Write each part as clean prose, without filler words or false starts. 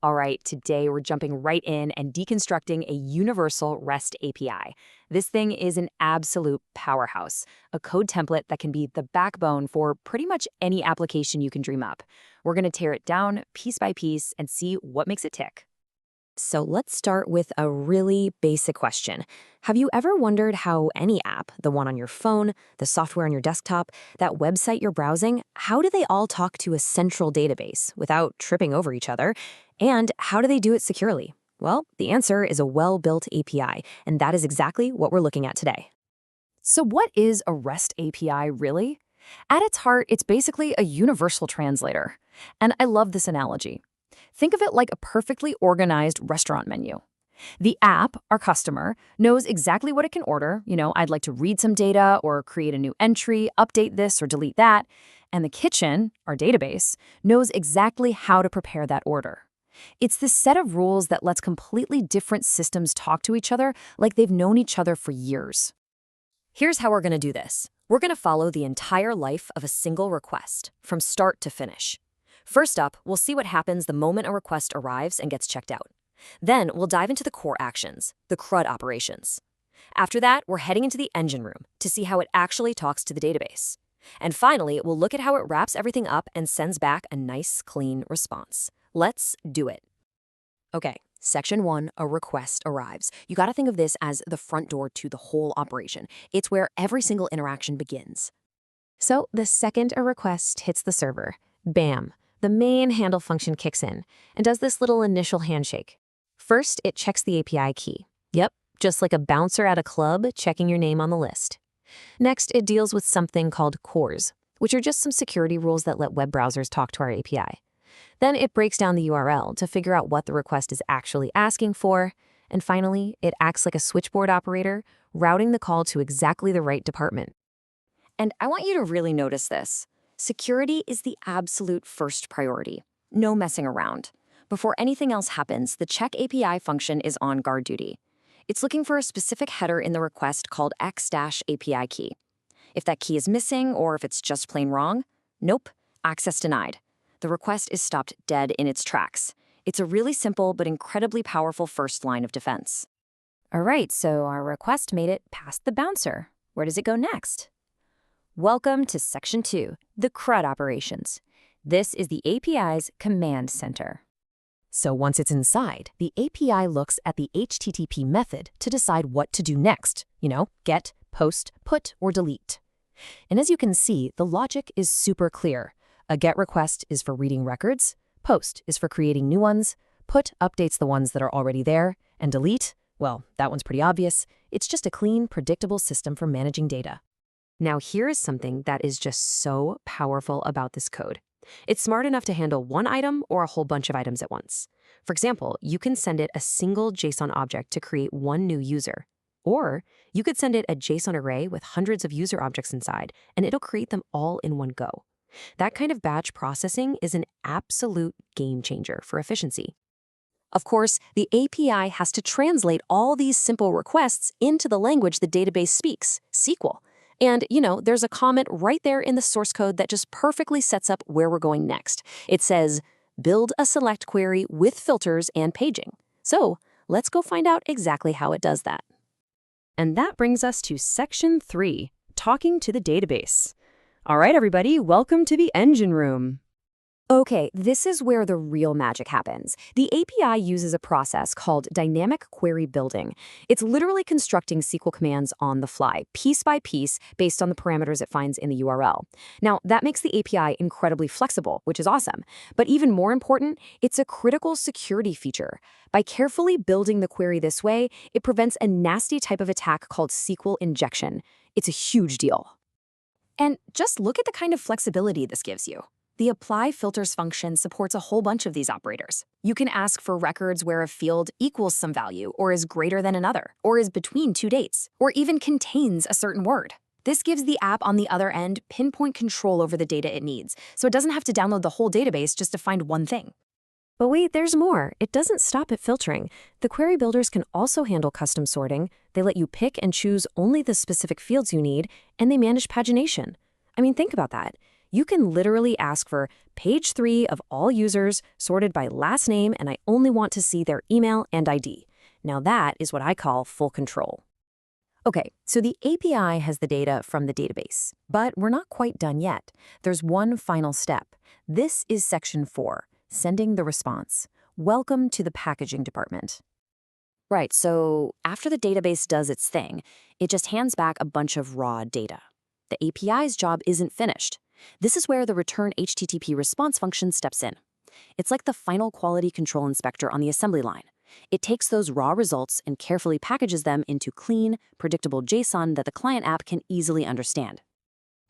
All right, today we're jumping right in and deconstructing a universal REST API. This thing is an absolute powerhouse, a code template that can be the backbone for pretty much any application you can dream up. We're going to tear it down piece by piece and see what makes it tick. So let's start with a really basic question. Have you ever wondered how any app, the one on your phone, the software on your desktop, that website you're browsing, how do they all talk to a central database without tripping over each other? And how do they do it securely? Well, the answer is a well-built API, and that is exactly what we're looking at today. So what is a REST API really? At its heart, it's basically a universal translator. And I love this analogy. Think of it like a perfectly organized restaurant menu. The app, our customer, knows exactly what it can order. I'd like to read some data or create a new entry, update this or delete that. And the kitchen, our database, knows exactly how to prepare that order. It's this set of rules that lets completely different systems talk to each other like they've known each other for years. Here's how we're going to do this. We're going to follow the entire life of a single request, from start to finish. First up, we'll see what happens the moment a request arrives and gets checked out. Then we'll dive into the core actions, the CRUD operations. After that, we're heading into the engine room to see how it actually talks to the database. And finally, we'll look at how it wraps everything up and sends back a nice, clean response. Let's do it. Okay, section 1, a request arrives. You gotta think of this as the front door to the whole operation. It's where every single interaction begins. So the second a request hits the server, bam, the main handle function kicks in and does this little initial handshake. First, it checks the API key. Yep, just like a bouncer at a club checking your name on the list. Next, it deals with something called cores, which are just some security rules that let web browsers talk to our API. Then it breaks down the URL to figure out what the request is actually asking for. And finally, it acts like a switchboard operator, routing the call to exactly the right department. And I want you to really notice this. Security is the absolute first priority. No messing around. Before anything else happens, the check API function is on guard duty. It's looking for a specific header in the request called x-API key. If that key is missing or if it's just plain wrong, nope, access denied. The request is stopped dead in its tracks. It's a really simple but incredibly powerful first line of defense. All right, so our request made it past the bouncer. Where does it go next? Welcome to Section 2, the CRUD operations. This is the API's command center. So once it's inside, the API looks at the HTTP method to decide what to do next. Get, post, put, or delete. And as you can see, the logic is super clear. A GET request is for reading records, post is for creating new ones, put updates the ones that are already there, and delete, well, that one's pretty obvious. It's just a clean, predictable system for managing data. Now here is something that is just so powerful about this code. It's smart enough to handle one item or a whole bunch of items at once. For example, you can send it a single JSON object to create one new user. Or you could send it a JSON array with hundreds of user objects inside, and it'll create them all in one go. That kind of batch processing is an absolute game changer for efficiency. Of course, the API has to translate all these simple requests into the language the database speaks, SQL. And, there's a comment right there in the source code that just perfectly sets up where we're going next. It says, build a select query with filters and paging. So let's go find out exactly how it does that. And that brings us to Section 3, talking to the database. All right, everybody, welcome to the engine room. Okay, this is where the real magic happens. The API uses a process called dynamic query building. It's literally constructing SQL commands on the fly, piece by piece, based on the parameters it finds in the URL. Now, that makes the API incredibly flexible, which is awesome. But even more important, it's a critical security feature. By carefully building the query this way, it prevents a nasty type of attack called SQL injection. It's a huge deal. And just look at the kind of flexibility this gives you. The apply filters function supports a whole bunch of these operators. You can ask for records where a field equals some value, or is greater than another, or is between two dates, or even contains a certain word. This gives the app on the other end pinpoint control over the data it needs, so it doesn't have to download the whole database just to find one thing. But wait, there's more. It doesn't stop at filtering. The query builders can also handle custom sorting. They let you pick and choose only the specific fields you need, and they manage pagination. I mean, think about that. You can literally ask for page 3 of all users sorted by last name, and I only want to see their email and ID. Now that is what I call full control. Okay, so the API has the data from the database, but we're not quite done yet. There's one final step. This is section 4, sending the response. Welcome to the packaging department. Right, so after the database does its thing, it just hands back a bunch of raw data. The API's job isn't finished. This is where the return HTTP response function steps in. It's like the final quality control inspector on the assembly line. It takes those raw results and carefully packages them into clean, predictable JSON that the client app can easily understand.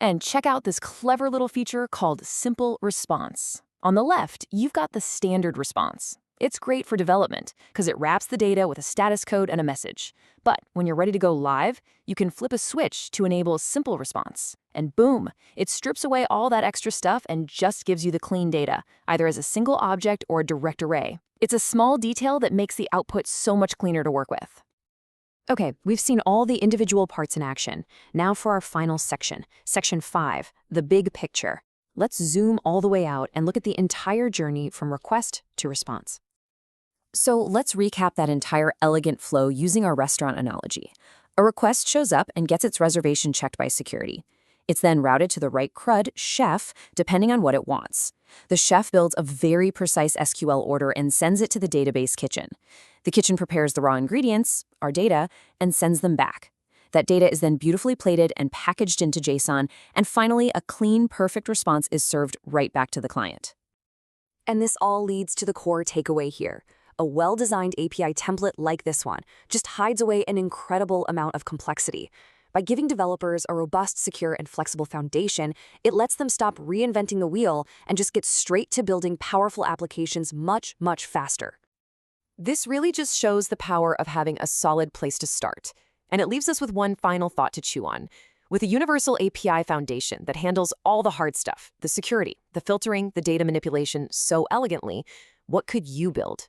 And check out this clever little feature called Simple Response. On the left, you've got the standard response. It's great for development because it wraps the data with a status code and a message. But when you're ready to go live, you can flip a switch to enable Simple Response. And boom, it strips away all that extra stuff and just gives you the clean data, either as a single object or a direct array. It's a small detail that makes the output so much cleaner to work with. Okay, we've seen all the individual parts in action. Now for our final section, section 5, the big picture. Let's zoom all the way out and look at the entire journey from request to response. So let's recap that entire elegant flow using our restaurant analogy. A request shows up and gets its reservation checked by security. It's then routed to the right CRUD chef, depending on what it wants. The chef builds a very precise SQL order and sends it to the database kitchen. The kitchen prepares the raw ingredients, our data, and sends them back. That data is then beautifully plated and packaged into JSON, and finally, a clean, perfect response is served right back to the client. And this all leads to the core takeaway here. A well-designed API template like this one just hides away an incredible amount of complexity. By giving developers a robust, secure, and flexible foundation, it lets them stop reinventing the wheel and just get straight to building powerful applications much, much faster. This really just shows the power of having a solid place to start. And it leaves us with one final thought to chew on. With a universal API foundation that handles all the hard stuff, the security, the filtering, the data manipulation so elegantly, what could you build?